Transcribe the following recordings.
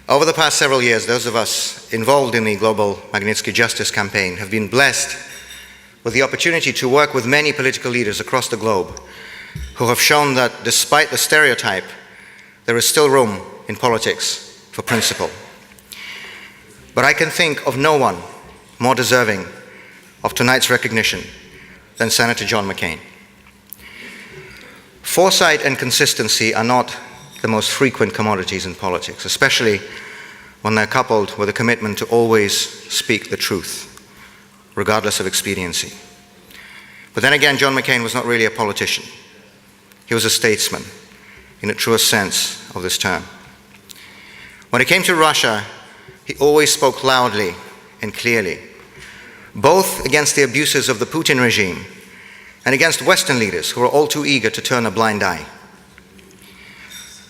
Over the past several years, those of us involved in the global Magnitsky justice campaign have been blessed with the opportunity to work with many political leaders across the globe who have shown that despite the stereotype, there is still room in politics for principle. But I can think of no one more deserving of tonight's recognition than Senator John McCain. Foresight and consistency are not the most frequent commodities in politics, especially when they're coupled with a commitment to always speak the truth, regardless of expediency. But then again, John McCain was not really a politician. He was a statesman, in the truest sense of this term. When it came to Russia, he always spoke loudly and clearly, both against the abuses of the Putin regime and against Western leaders who were all too eager to turn a blind eye.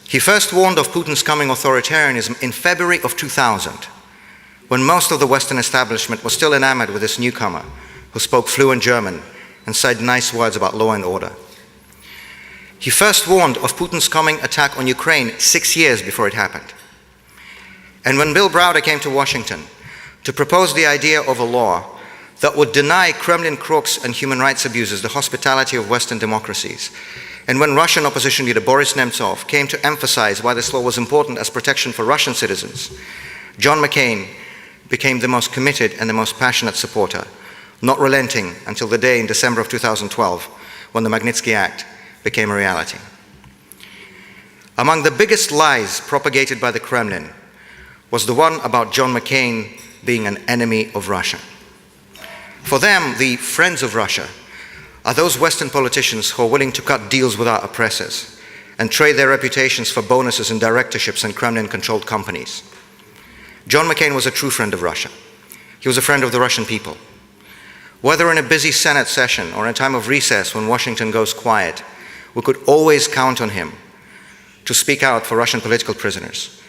He first warned of Putin's coming authoritarianism in February of 2000, when most of the Western establishment was still enamored with this newcomer who spoke fluent German and said nice words about law and order. He first warned of Putin's coming attack on Ukraine 6 years before it happened. And when Bill Browder came to Washington to propose the idea of a law that would deny Kremlin crooks and human rights abusers the hospitality of Western democracies, and when Russian opposition leader Boris Nemtsov came to emphasize why this law was important as protection for Russian citizens, John McCain became the most committed and the most passionate supporter, not relenting until the day in December of 2012 when the Magnitsky Act became a reality. Among the biggest lies propagated by the Kremlin was the one about John McCain being an enemy of Russia. For them, the friends of Russia are those Western politicians who are willing to cut deals with our oppressors and trade their reputations for bonuses in directorships and Kremlin-controlled companies. John McCain was a true friend of Russia. He was a friend of the Russian people. Whether in a busy Senate session or in a time of recess when Washington goes quiet, we could always count on him to speak out for Russian political prisoners,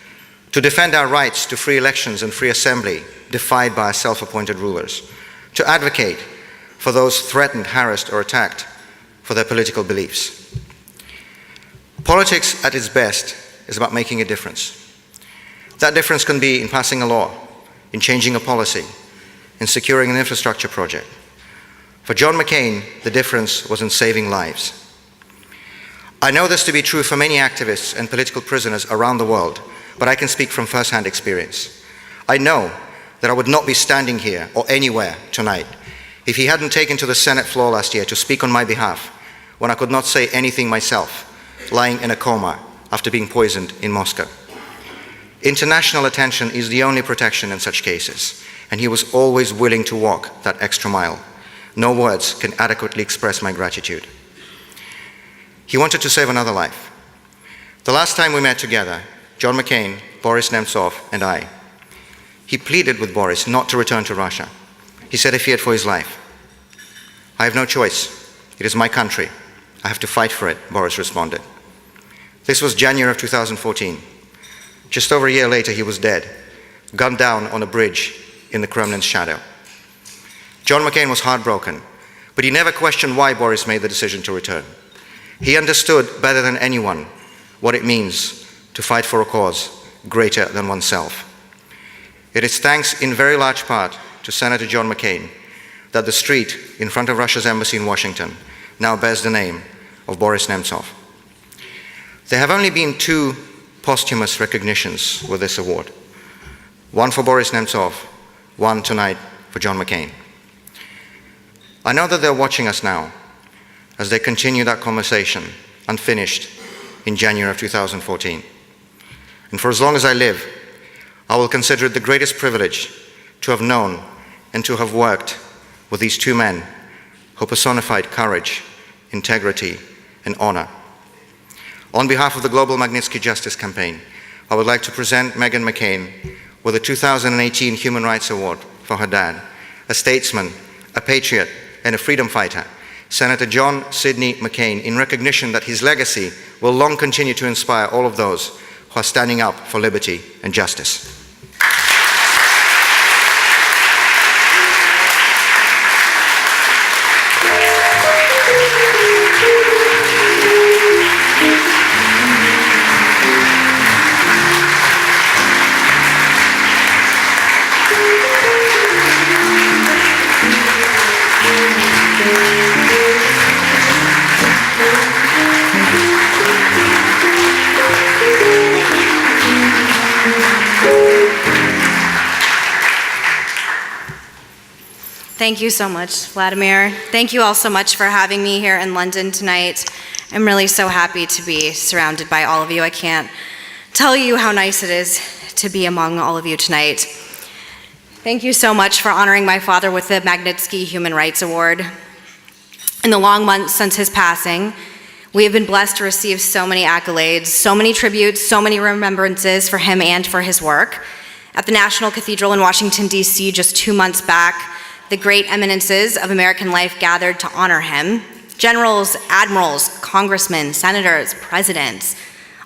to defend our rights to free elections and free assembly defied by our self-appointed rulers, to advocate for those threatened, harassed, or attacked for their political beliefs. Politics at its best is about making a difference. That difference can be in passing a law, in changing a policy, in securing an infrastructure project. For John McCain, the difference was in saving lives. I know this to be true for many activists and political prisoners around the world, but I can speak from first-hand experience. I know that I would not be standing here or anywhere tonight if he hadn't taken to the Senate floor last year to speak on my behalf when I could not say anything myself, lying in a coma after being poisoned in Moscow. International attention is the only protection in such cases, and he was always willing to walk that extra mile. No words can adequately express my gratitude. He wanted to save another life. The last time we met together, John McCain, Boris Nemtsov, and I, he pleaded with Boris not to return to Russia. He said he feared for his life. I have no choice. It is my country. I have to fight for it, Boris responded. This was January of 2014. Just over a year later, he was dead, gunned down on a bridge in the Kremlin's shadow. John McCain was heartbroken, but he never questioned why Boris made the decision to return. He understood better than anyone what it means to fight for a cause greater than oneself. It is thanks in very large part to Senator John McCain that the street in front of Russia's embassy in Washington now bears the name of Boris Nemtsov. There have only been 2 posthumous recognitions with this award. One for Boris Nemtsov, one tonight for John McCain. I know that they're watching us now as they continue that conversation unfinished in January of 2014. And for as long as I live, I will consider it the greatest privilege to have known and to have worked with these 2 men who personified courage, integrity, and honor. On behalf of the Global Magnitsky Justice Campaign, I would like to present Meghan McCain with the 2018 Human Rights Award for her dad, a statesman, a patriot, and a freedom fighter, Senator John Sidney McCain, in recognition that his legacy will long continue to inspire all of those who are standing up for liberty and justice. Thank you so much, Vladimir. Thank you all so much for having me here in London tonight. I'm really so happy to be surrounded by all of you. I can't tell you how nice it is to be among all of you tonight. Thank you so much for honoring my father with the Magnitsky Human Rights Award. In the long months since his passing, we have been blessed to receive so many accolades, so many tributes, so many remembrances for him and for his work. At the National Cathedral in Washington, D.C., just 2 months back, the great eminences of American life gathered to honor him. Generals, admirals, congressmen, senators, presidents,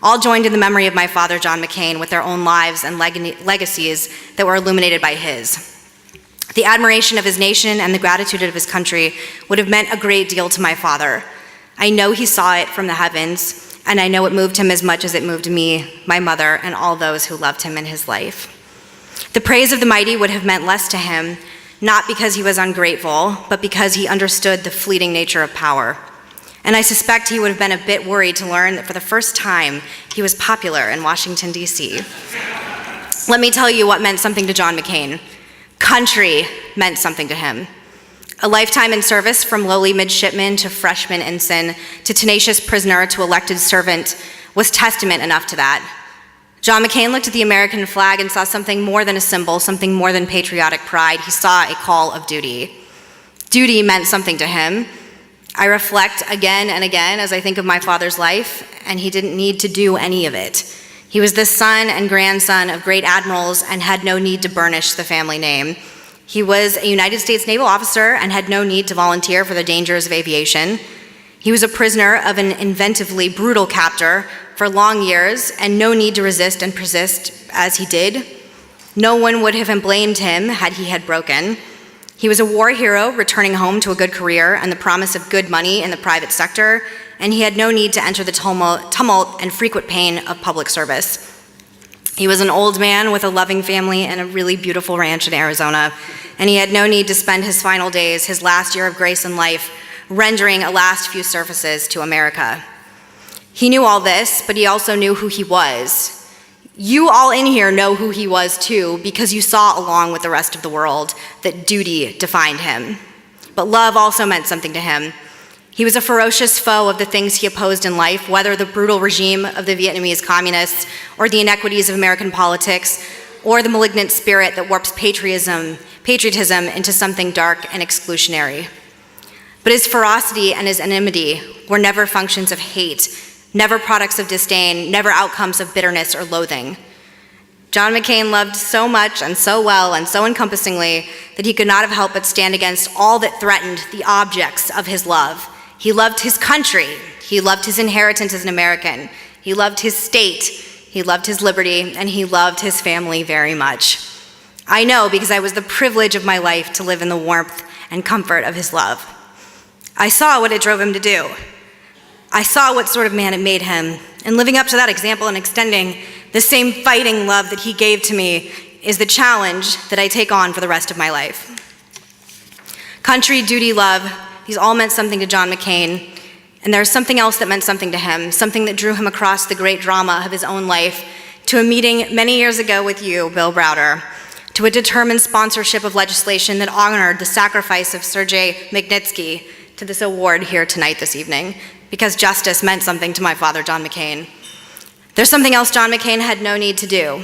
all joined in the memory of my father, John McCain, with their own lives and legacies that were illuminated by his. The admiration of his nation and the gratitude of his country would have meant a great deal to my father. I know he saw it from the heavens, and I know it moved him as much as it moved me, my mother, and all those who loved him in his life. The praise of the mighty would have meant less to him, not because he was ungrateful, but because he understood the fleeting nature of power. And I suspect he would have been a bit worried to learn that for the first time, he was popular in Washington, D.C. Let me tell you what meant something to John McCain. Country meant something to him. A lifetime in service, from lowly midshipman to freshman ensign, to tenacious prisoner to elected servant, was testament enough to that. John McCain looked at the American flag and saw something more than a symbol, something more than patriotic pride. He saw a call of duty. Duty meant something to him. I reflect again and again as I think of my father's life, and he didn't need to do any of it. He was the son and grandson of great admirals and had no need to burnish the family name. He was a United States naval officer and had no need to volunteer for the dangers of aviation. He was a prisoner of an inventively brutal captor for long years and no need to resist and persist as he did. No one would have blamed him had he had broken. He was a war hero returning home to a good career and the promise of good money in the private sector, and he had no need to enter the tumult and frequent pain of public service. He was an old man with a loving family and a really beautiful ranch in Arizona, and he had no need to spend his final days, his last year of grace in life, rendering a last few services to America. He knew all this, but he also knew who he was. You all in here know who he was too, because you saw along with the rest of the world that duty defined him. But love also meant something to him. He was a ferocious foe of the things he opposed in life, whether the brutal regime of the Vietnamese communists, or the inequities of American politics, or the malignant spirit that warps patriotism into something dark and exclusionary. But his ferocity and his enmity were never functions of hate, never products of disdain, never outcomes of bitterness or loathing. John McCain loved so much and so well and so encompassingly that he could not have helped but stand against all that threatened the objects of his love. He loved his country. He loved his inheritance as an American. He loved his state. He loved his liberty, and he loved his family very much. I know because I was the privilege of my life to live in the warmth and comfort of his love. I saw what it drove him to do. I saw what sort of man it made him, and living up to that example and extending the same fighting love that he gave to me is the challenge that I take on for the rest of my life. Country, duty, love, these all meant something to John McCain, and there's something else that meant something to him, something that drew him across the great drama of his own life to a meeting many years ago with you, Bill Browder, to a determined sponsorship of legislation that honored the sacrifice of Sergei Magnitsky, to this award here tonight this evening, because justice meant something to my father, John McCain. There's something else John McCain had no need to do.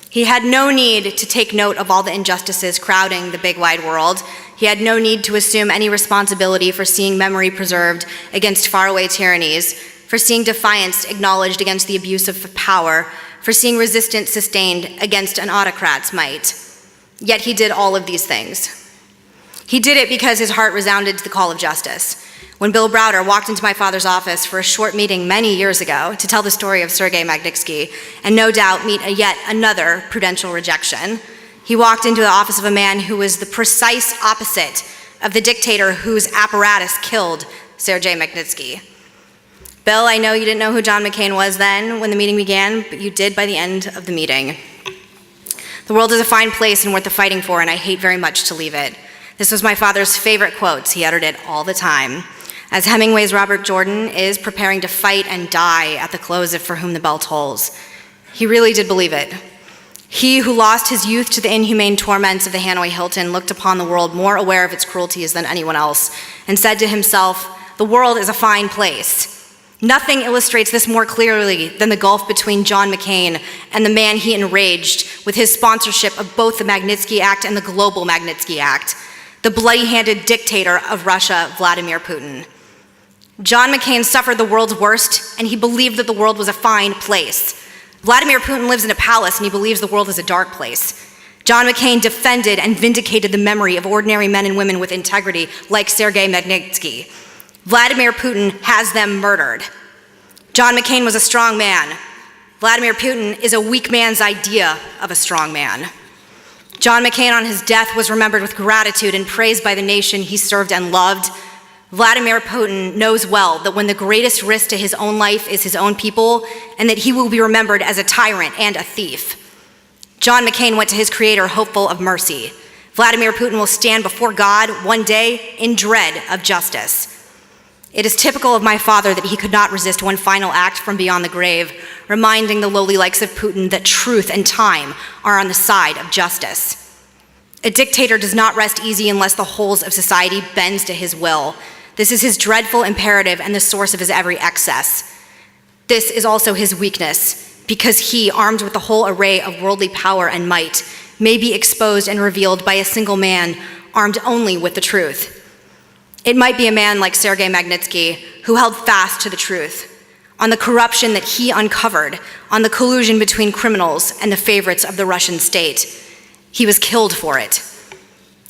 He had no need to take note of all the injustices crowding the big wide world. He had no need to assume any responsibility for seeing memory preserved against faraway tyrannies, for seeing defiance acknowledged against the abuse of power, for seeing resistance sustained against an autocrat's might. Yet he did all of these things. He did it because his heart resounded to the call of justice. When Bill Browder walked into my father's office for a short meeting many years ago to tell the story of Sergei Magnitsky, and no doubt meet yet another prudential rejection, he walked into the office of a man who was the precise opposite of the dictator whose apparatus killed Sergei Magnitsky. Bill, I know you didn't know who John McCain was then when the meeting began, but you did by the end of the meeting. The world is a fine place and worth the fighting for, and I hate very much to leave it. This was my father's favorite quotes. He uttered it all the time. As Hemingway's Robert Jordan is preparing to fight and die at the close of For Whom the Bell Tolls. He really did believe it. He who lost his youth to the inhumane torments of the Hanoi Hilton looked upon the world more aware of its cruelties than anyone else and said to himself, "The world is a fine place." Nothing illustrates this more clearly than the gulf between John McCain and the man he enraged with his sponsorship of both the Magnitsky Act and the Global Magnitsky Act, the bloody-handed dictator of Russia, Vladimir Putin. John McCain suffered the world's worst, and he believed that the world was a fine place. Vladimir Putin lives in a palace, and he believes the world is a dark place. John McCain defended and vindicated the memory of ordinary men and women with integrity, like Sergei Magnitsky. Vladimir Putin has them murdered. John McCain was a strong man. Vladimir Putin is a weak man's idea of a strong man. John McCain on his death was remembered with gratitude and praised by the nation he served and loved. Vladimir Putin knows well that when the greatest risk to his own life is his own people, and that he will be remembered as a tyrant and a thief. John McCain went to his creator hopeful of mercy. Vladimir Putin will stand before God one day in dread of justice. It is typical of my father that he could not resist one final act from beyond the grave, reminding the lowly likes of Putin that truth and time are on the side of justice. A dictator does not rest easy unless the wholes of society bends to his will. This is his dreadful imperative and the source of his every excess. This is also his weakness, because he, armed with the whole array of worldly power and might, may be exposed and revealed by a single man armed only with the truth. It might be a man like Sergei Magnitsky, who held fast to the truth, on the corruption that he uncovered, on the collusion between criminals and the favorites of the Russian state. He was killed for it.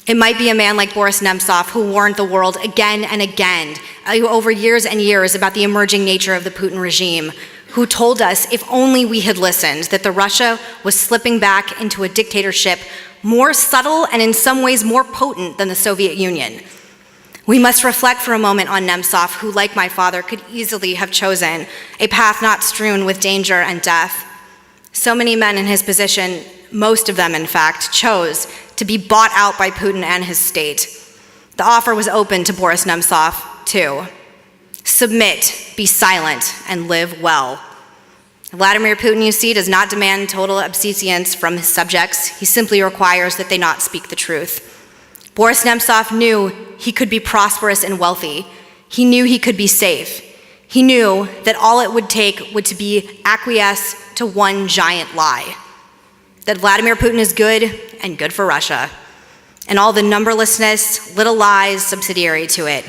It might be a man like Boris Nemtsov, who warned the world again and again, over years and years, about the emerging nature of the Putin regime, who told us, if only we had listened, that the Russia was slipping back into a dictatorship more subtle and in some ways more potent than the Soviet Union. We must reflect for a moment on Nemtsov, who, like my father, could easily have chosen a path not strewn with danger and death. So many men in his position, most of them in fact, chose to be bought out by Putin and his state. The offer was open to Boris Nemtsov, too. Submit, be silent, and live well. Vladimir Putin, you see, does not demand total obedience from his subjects. He simply requires that they not speak the truth. Boris Nemtsov knew he could be prosperous and wealthy. He knew he could be safe. He knew that all it would take would to be acquiesce to one giant lie, that Vladimir Putin is good and good for Russia, and all the numberlessness, little lies subsidiary to it.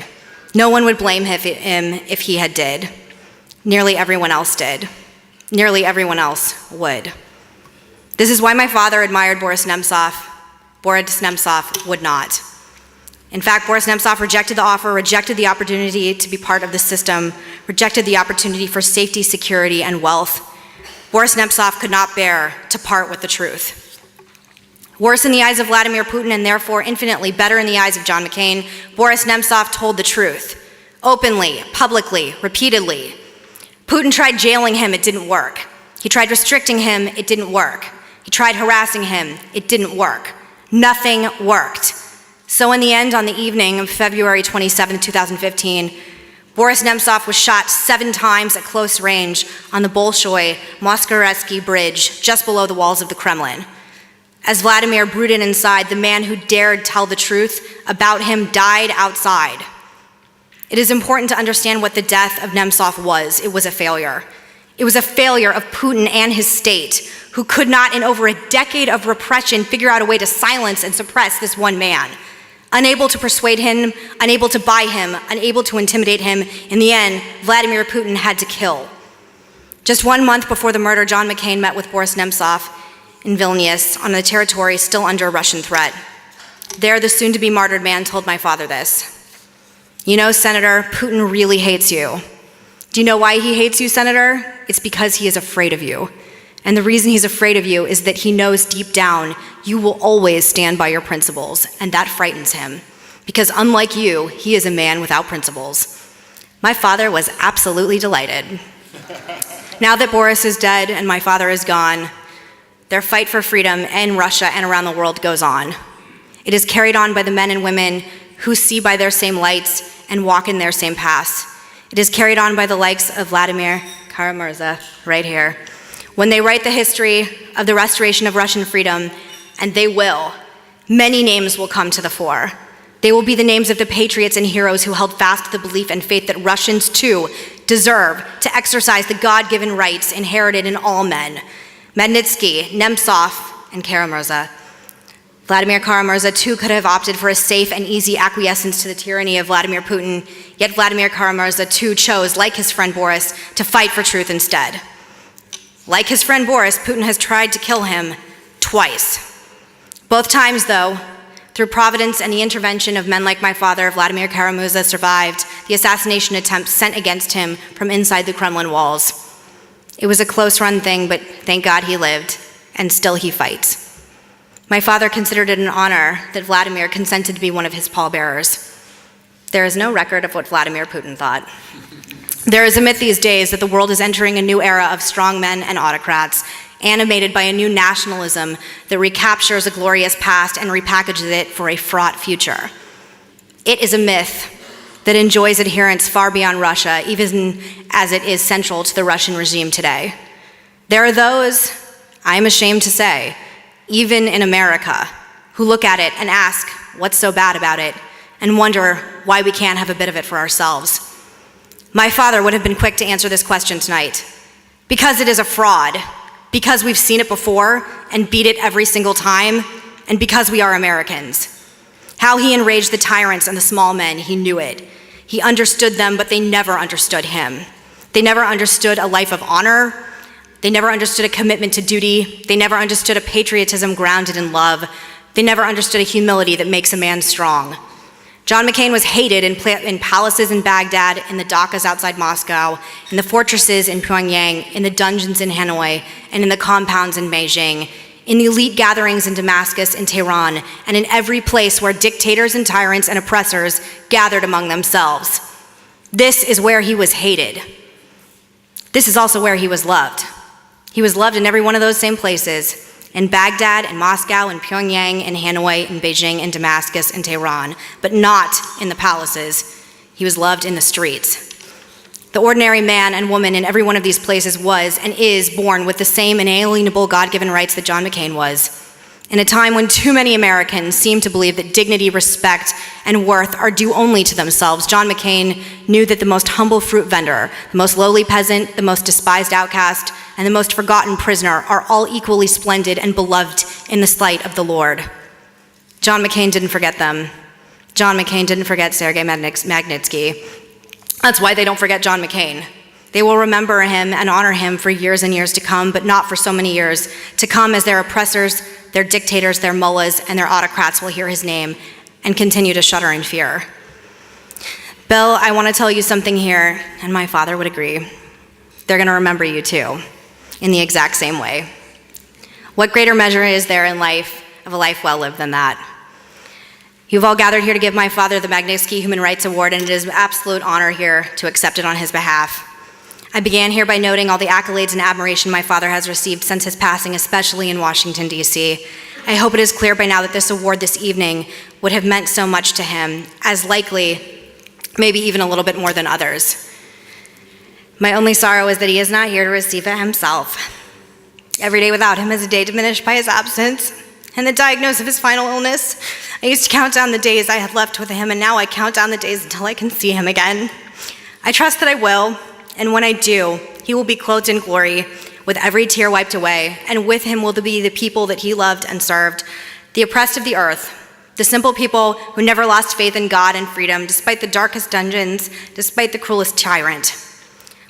No one would blame him if he had did. Nearly everyone else did. Nearly everyone else would. This is why my father admired Boris Nemtsov. Boris Nemtsov would not. In fact, Boris Nemtsov rejected the offer, rejected the opportunity to be part of the system, rejected the opportunity for safety, security, and wealth. Boris Nemtsov could not bear to part with the truth. Worse in the eyes of Vladimir Putin, and therefore infinitely better in the eyes of John McCain, Boris Nemtsov told the truth, openly, publicly, repeatedly. Putin tried jailing him, it didn't work. He tried restricting him, it didn't work. He tried harassing him, it didn't work. Nothing worked. So in the end, on the evening of February 27, 2015, Boris Nemtsov was shot 7 times at close range on the Bolshoi-Magnitsky Bridge, just below the walls of the Kremlin. As Vladimir brooded inside, the man who dared tell the truth about him died outside. It is important to understand what the death of Nemtsov was. It was a failure. It was a failure of Putin and his state, who could not, in over a decade of repression, figure out a way to silence and suppress this one man. Unable to persuade him, unable to buy him, unable to intimidate him, in the end, Vladimir Putin had to kill. Just 1 month before the murder, John McCain met with Boris Nemtsov in Vilnius on a territory still under Russian threat. There, the soon-to-be martyred man told my father this. "You know, Senator, Putin really hates you. Do you know why he hates you, Senator? It's because he is afraid of you. And the reason he's afraid of you is that he knows deep down you will always stand by your principles, and that frightens him. Because unlike you, he is a man without principles." My father was absolutely delighted. Now that Boris is dead and my father is gone, their fight for freedom in Russia and around the world goes on. It is carried on by the men and women who see by their same lights and walk in their same paths. It is carried on by the likes of Vladimir Kara-Murza, right here. When they write the history of the restoration of Russian freedom, and they will, many names will come to the fore. They will be the names of the patriots and heroes who held fast to the belief and faith that Russians too deserve to exercise the God-given rights inherited in all men. Magnitsky, Nemtsov, and Karamurza. Vladimir Karamurza too could have opted for a safe and easy acquiescence to the tyranny of Vladimir Putin, yet Vladimir Karamurza too chose, like his friend Boris, to fight for truth instead. Like his friend Boris, Putin has tried to kill him twice. Both times, though, through providence and the intervention of men like my father, Vladimir Karamurza survived the assassination attempts sent against him from inside the Kremlin walls. It was a close-run thing, but thank God he lived, and still he fights. My father considered it an honor that Vladimir consented to be one of his pallbearers. There is no record of what Vladimir Putin thought. There is a myth these days that the world is entering a new era of strongmen and autocrats, animated by a new nationalism that recaptures a glorious past and repackages it for a fraught future. It is a myth that enjoys adherents far beyond Russia, even as it is central to the Russian regime today. There are those, I am ashamed to say, even in America, who look at it and ask, what's so bad about it, and wonder why we can't have a bit of it for ourselves. My father would have been quick to answer this question tonight. Because it is a fraud, because we've seen it before and beat it every single time, and because we are Americans. How he enraged the tyrants and the small men, he knew it. He understood them, but they never understood him. They never understood a life of honor. They never understood a commitment to duty. They never understood a patriotism grounded in love. They never understood a humility that makes a man strong. John McCain was hated in palaces in Baghdad, in the dachas outside Moscow, in the fortresses in Pyongyang, in the dungeons in Hanoi, and in the compounds in Beijing, in the elite gatherings in Damascus and Tehran, and in every place where dictators and tyrants and oppressors gathered among themselves. This is where he was hated. This is also where he was loved. He was loved in every one of those same places, in Baghdad and Moscow and Pyongyang and Hanoi and Beijing and Damascus and Tehran, but not in the palaces. He was loved in the streets. The ordinary man and woman in every one of these places was and is born with the same inalienable God-given rights that John McCain was. In a time when too many Americans seem to believe that dignity, respect, and worth are due only to themselves, John McCain knew that the most humble fruit vendor, the most lowly peasant, the most despised outcast, and the most forgotten prisoner are all equally splendid and beloved in the sight of the Lord. John McCain didn't forget them. John McCain didn't forget Sergei Magnitsky. That's why they don't forget John McCain. They will remember him and honor him for years and years to come, but not for so many years to come, as their oppressors, their dictators, their mullahs, and their autocrats will hear his name and continue to shudder in fear. Bill, I want to tell you something here, and my father would agree. They're going to remember you too, in the exact same way. What greater measure is there in life of a life well lived than that? You've all gathered here to give my father the Magnitsky Human Rights Award, and it is an absolute honor here to accept it on his behalf. I began here by noting all the accolades and admiration my father has received since his passing, especially in Washington, D.C. I hope it is clear by now that this award this evening would have meant so much to him, as likely, maybe even a little bit more than others. My only sorrow is that he is not here to receive it himself. Every day without him is a day diminished by his absence and the diagnosis of his final illness. I used to count down the days I had left with him, and now I count down the days until I can see him again. I trust that I will, and when I do, he will be clothed in glory, with every tear wiped away, and with him will be the people that he loved and served, the oppressed of the earth, the simple people who never lost faith in God and freedom, despite the darkest dungeons, despite the cruelest tyrant.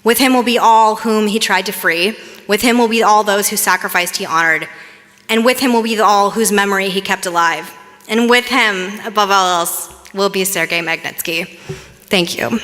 With him will be all whom he tried to free. With him will be all those whose sacrifice he honored. And with him will be all whose memory he kept alive. And with him, above all else, will be Sergei Magnitsky. Thank you.